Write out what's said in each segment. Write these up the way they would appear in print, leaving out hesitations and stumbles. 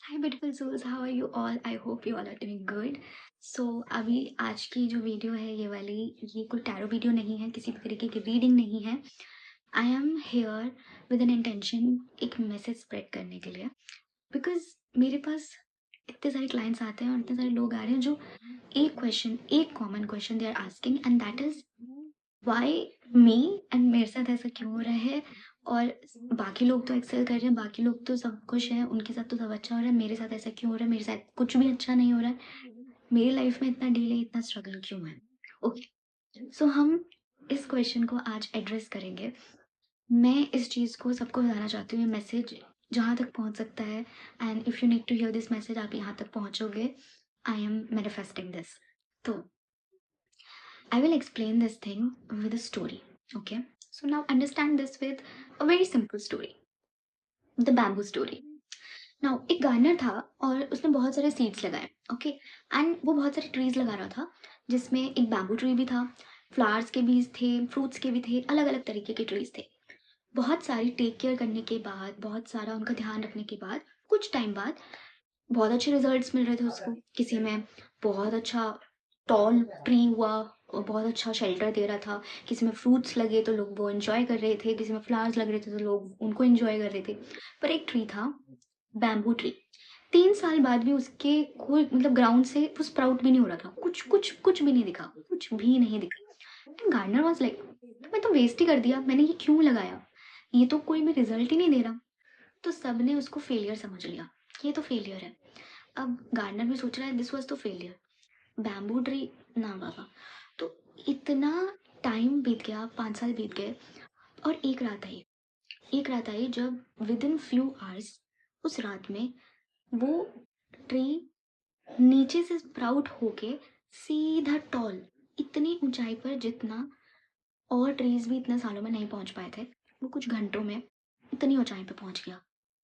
Hi beautiful souls, how are you all? I hope you all are doing good. So अभी आज की जो video है ये वाली, ये कोई टैरो वीडियो नहीं है, किसी भी तरीके की रीडिंग नहीं है. I am here with an intention एक मैसेज स्प्रेड करने के लिए, बिकॉज मेरे पास इतने सारे क्लाइंट्स आते हैं और इतने सारे लोग आ रहे हैं जो एक क्वेश्चन, एक common question they are asking, and that is why me, and मेरे साथ ऐसा क्यों हो रहा है. और बाकी लोग तो एक्सेल कर रहे हैं, बाकी लोग तो सब खुश हैं, उनके साथ तो सब अच्छा हो रहा है, मेरे साथ ऐसा क्यों हो रहा है, मेरे साथ कुछ भी अच्छा नहीं हो रहा है, मेरी लाइफ में इतना डिले, इतना स्ट्रगल क्यों है. ओके, सो हम इस क्वेश्चन को आज एड्रेस करेंगे. मैं इस चीज़ को सबको बताना चाहती हूँ, ये मैसेज जहाँ तक पहुँच सकता है, and if you need to hear this message, आप यहाँ तक पहुँचोगे. I am manifesting this. तो I will explain this thing with a story. Okay. So now understand this with a very simple story. The bamboo story. Now एक gardener था और उसने बहुत सारे सीड्स लगाए. ओके. एंड वो बहुत सारे ट्रीज लगा रहा था, जिसमें एक बैम्बू ट्री भी था, फ्लावर्स के बीज थे, फ्रूट्स के भी थे, अलग अलग तरीके के ट्रीज थे. बहुत सारी टेक केयर करने के बाद, बहुत सारा उनका ध्यान रखने के बाद, कुछ टाइम बाद बहुत अच्छे रिजल्ट्स मिल रहे थे उसको. किसी में बहुत अच्छा टॉल ट्री हुआ और बहुत अच्छा शेल्टर दे रहा था, किसी में फ्रूट्स लगे तो लोग वो एंजॉय कर रहे थे, किसी में फ्लावर्स लग रहे थे तो लोग उनको एंजॉय कर रहे थे. पर एक ट्री था, बैम्बू ट्री. 3 साल बाद भी उसके कोई मतलब ग्राउंड से वो स्प्राउट भी नहीं हो रहा था, कुछ कुछ कुछ भी नहीं दिखा, कुछ भी नहीं दिखा. गार्डनर वाज लाइक, मैं तो वेस्ट ही कर दिया, मैंने ये क्यों लगाया, ये तो कोई भी रिजल्ट ही नहीं दे रहा. तो सबने उसको फेलियर समझ लिया, ये तो फेलियर है. अब गार्डनर भी सोच रहा है दिस वाज तो फेलियर, बैम्बू ट्री ना बाबा. तो इतना टाइम बीत गया, 5 साल बीत गए, और एक रात आई जब विद इन फ्यू आवर्स, उस रात में वो ट्री नीचे से स्प्राउट होके सीधा टॉल, इतनी ऊंचाई पर जितना और ट्रीज भी इतने सालों में नहीं पहुंच पाए थे, वो कुछ घंटों में इतनी ऊंचाई पे पहुंच गया.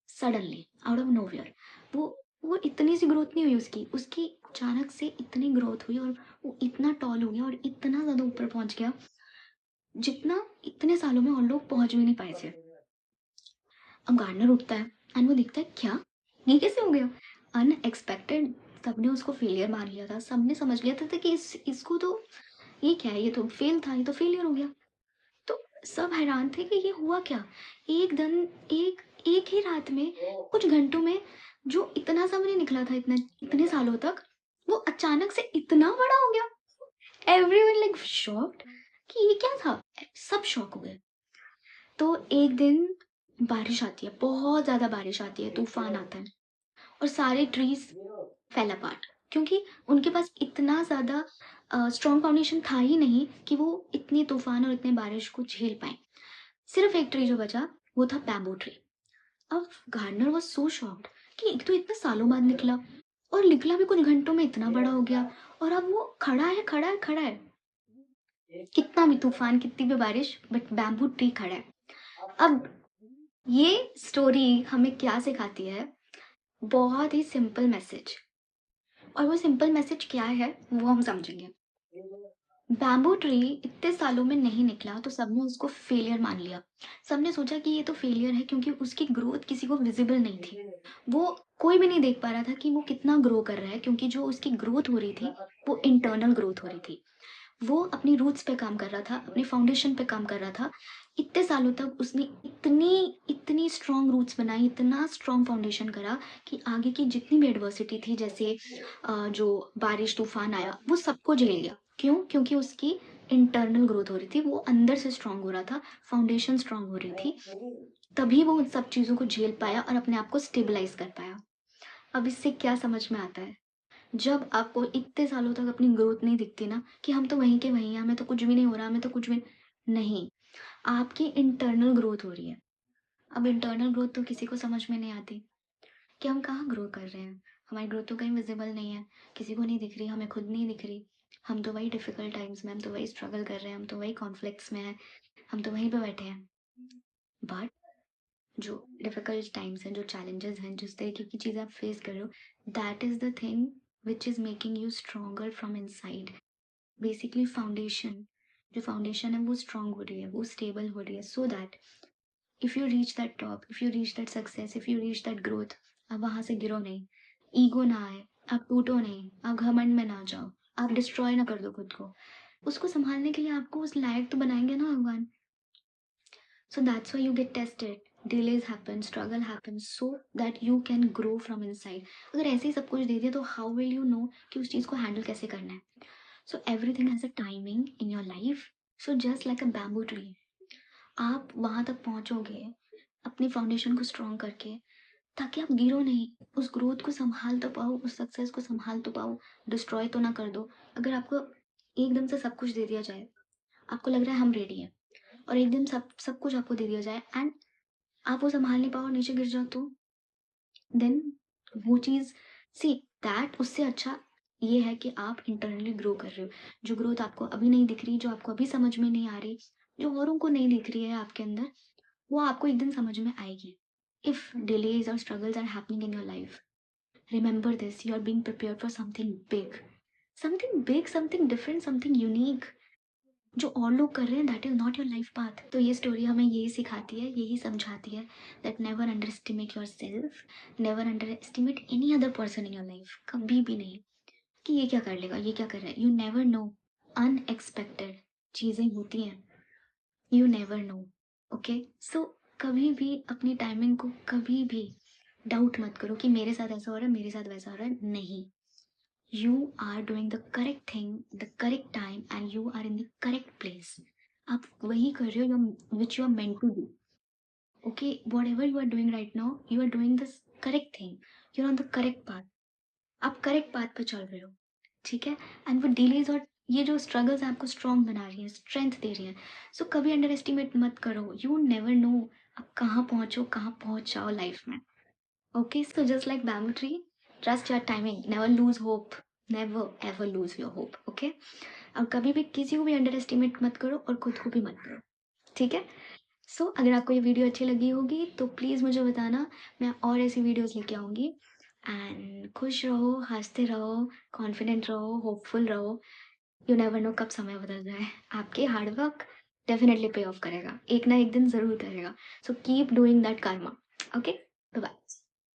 Suddenly out of nowhere. वो वो इतनी सी ग्रोथ नहीं हुई उसकी उसकी अचानक से इतनी ग्रोथ हुई, और वो इतना टॉल हो गया और इतना ज़्यादा ऊपर पहुंच गया जितना इतने सालों में और लोग पहुंच भी नहीं पाए थे. अब गार्डनर उठता है एंड वो देखता है क्या, ये कैसे हो गया, अनएक्सपेक्टेड. सबने उसको फेलियर मान लिया था, सबने समझ लिया था कि इसको तो, ये क्या है, ये तो फेल था, ये तो फेलियर हो गया. तो सब हैरान थे कि ये हुआ क्या. एक दिन, एक एक ही रात में, कुछ घंटों में, जो इतना सा भी नहीं निकला था इतने इतने सालों तक, वो अचानक से इतना बड़ा हो गया. एवरीवन लाइक शॉक्ड कि ये क्या था. सब शॉक हो गए. तो एक दिन बारिश आती है, बहुत ज्यादा बारिश आती है, तूफान आता है, और सारे ट्रीज फेल अपार्ट, क्योंकि उनके पास इतना ज़्यादा स्ट्रॉन्ग फाउंडेशन था ही नहीं कि वो इतनी तूफान और इतने बारिश को झेल पाए. सिर्फ एक ट्री जो बचा वो था बैम्बू ट्री. अब गार्डनर वाज सो शॉक्ड कि एक तो इतने सालों बाद निकला, और निकला भी कुछ घंटों में इतना बड़ा हो गया, और अब वो खड़ा है, खड़ा है, खड़ा है. कितना भी तूफान, कितनी भी बारिश, बट बैम्बू ट्री खड़ा है. अब ये स्टोरी हमें क्या सिखाती है, बहुत ही सिंपल मैसेज. और वो सिंपल मैसेज क्या है वो हम समझेंगे. बैम्बू ट्री इतने सालों में नहीं निकला तो सबने उसको फेलियर मान लिया. सबने सोचा कि ये तो फेलियर है, क्योंकि उसकी ग्रोथ किसी को विजिबल नहीं थी. वो कोई भी नहीं देख पा रहा था कि वो कितना ग्रो कर रहा है, क्योंकि जो उसकी ग्रोथ हो रही थी वो इंटरनल ग्रोथ हो रही थी. वो अपनी रूट्स पे काम कर रहा था, अपने फाउंडेशन पे काम कर रहा था. इतने सालों तक उसने इतनी इतनी स्ट्रॉन्ग रूट्स बनाई, इतना स्ट्रॉन्ग फाउंडेशन करा कि आगे की जितनी भी एडवर्सिटी थी, जैसे जो बारिश तूफान आया, वो सबको झेल गया. क्यों? क्योंकि उसकी इंटरनल ग्रोथ हो रही थी, वो अंदर से स्ट्रांग हो रहा था, फाउंडेशन स्ट्रांग हो रही थी. तभी वो उन सब चीज़ों को झेल पाया और अपने आप को स्टेबलाइज कर पाया. अब इससे क्या समझ में आता है, जब आपको इतने सालों तक अपनी ग्रोथ नहीं दिखती ना, कि हम तो वहीं के वहीं हैं, हमें तो कुछ भी नहीं हो रहा, हमें तो कुछ भी नहीं, आपकी इंटरनल ग्रोथ हो रही है. अब इंटरनल ग्रोथ तो किसी को समझ में नहीं आती कि हम कहाँ ग्रो कर रहे हैं. हमारी ग्रोथ तो कहीं विजिबल नहीं है, किसी को नहीं दिख रही, हमें खुद नहीं दिख रही. हम तो वही डिफिकल्ट टाइम्स में, हम तो वही स्ट्रगल कर रहे हैं, हम तो वही कॉन्फ्लिक्ट्स में हैं, हम तो वहीं पे बैठे हैं. बट जो डिफिकल्ट टाइम्स हैं, जो चैलेंजेस हैं, जिस तरीके की चीज़ें आप फेस कर रहे हो, that is the thing which is making you stronger from inside. Basically foundation, जो फाउंडेशन है वो स्ट्रांग हो रही है, वो स्टेबल हो रही है, so that if you reach that top, if you reach that success, if you reach that growth, आप वहाँ से गिरो नहीं, ईगो ना आए, आप टूटो नहीं, आप घमंड में ना जाओ, आप डिस्ट्रॉय ना कर दो खुद को। उसको सँभालने के लिए आपको उस लायक तो बनाएँगे ना भगवान। So that's why you get tested. Delays happen, struggle happens so that you can grow from inside. अगर ऐसे ही सब कुछ दे दिया तो how will you know कि उस चीज़ को हैंडल कैसे करना है? So everything has a timing in your life. So just like a bamboo tree, आप वहाँ तक पहुँचोगे अपनी फाउंडेशन को स्ट्रॉन्ग करके, ताकि आप गिरो नहीं, उस ग्रोथ को संभाल तो पाओ, उस सक्सेस को संभाल तो पाओ, डिस्ट्रॉय तो ना कर दो। अगर आपको एकदम से सब कुछ दे दिया जाए, आपको लग रहा है हम रेडी हैं, और एकदम सब सब कुछ आपको दे दिया जाए एंड आप वो सँभाल नहीं पाओ और नीचे गिर जाओ तो देन वो चीज़ सी दैट उससे अच्छा ये है कि आप इंटरनली ग्रो कर रहे हो। जो ग्रोथ आपको अभी नहीं दिख रही, जो आपको अभी समझ में नहीं आ रही, जो औरों को नहीं दिख रही है आपके अंदर, वो आपको एक दिन समझ में आएगी। इफ डिलेज और struggles are happening in your life, remember this, you are being prepared for something big, something different, something unique. जो और लोग कर रहे हैं that is not your life path. तो ये स्टोरी हमें यही सिखाती है, यही समझाती है that never under estimate your self, never under estimate any other person in your life. कभी भी नहीं कि ये क्या कर लेगा, ये क्या कर रहा है। यू नेवर नो, अनएक्सपेक्टेड चीज़ें होती हैं, यू नेवर नो। ओके, सो कभी भी अपनी टाइमिंग को कभी भी डाउट मत करो कि मेरे साथ ऐसा हो रहा है, मेरे साथ वैसा हो रहा है। नहीं, you are doing the correct thing, the correct time, and you are in the correct place. आप वही कर रहे हो which you are meant to do. Okay, whatever you are doing right now, you are doing the correct thing. You're on the correct path. आप correct path पे चल रहे हो, ठीक है। एंड वो डिलेज और ये जो स्ट्रगल्स आपको स्ट्रॉन्ग बना रही है, स्ट्रेंथ दे रही है। सो कभी अंडर एस्टिमेट मत करो। यू नेवर नो आप कहाँ पहुँचो, कहाँ पहुँच जाओ लाइफ में। Okay, so just like bamboo tree, trust your timing. Never lose hope. Never ever lose your hope. Okay? और कभी भी किसी को भी अंडर एस्टिमेट मत करो और खुद को भी मत करो। ठीक है? सो अगर आपको ये वीडियो अच्छी लगी होगी तो प्लीज़ मुझे बताना, मैं और ऐसी वीडियोस लेके आऊँगी। एंड खुश रहो, हंसते रहो, कॉन्फिडेंट रहो, होपफुल रहो। यू नेवर नो कब समय बदल जाए। आपके hard work definitely pay off करेगा, एक ना एक दिन ज़रूर करेगा। So keep doing that karma. Okay, bye bye.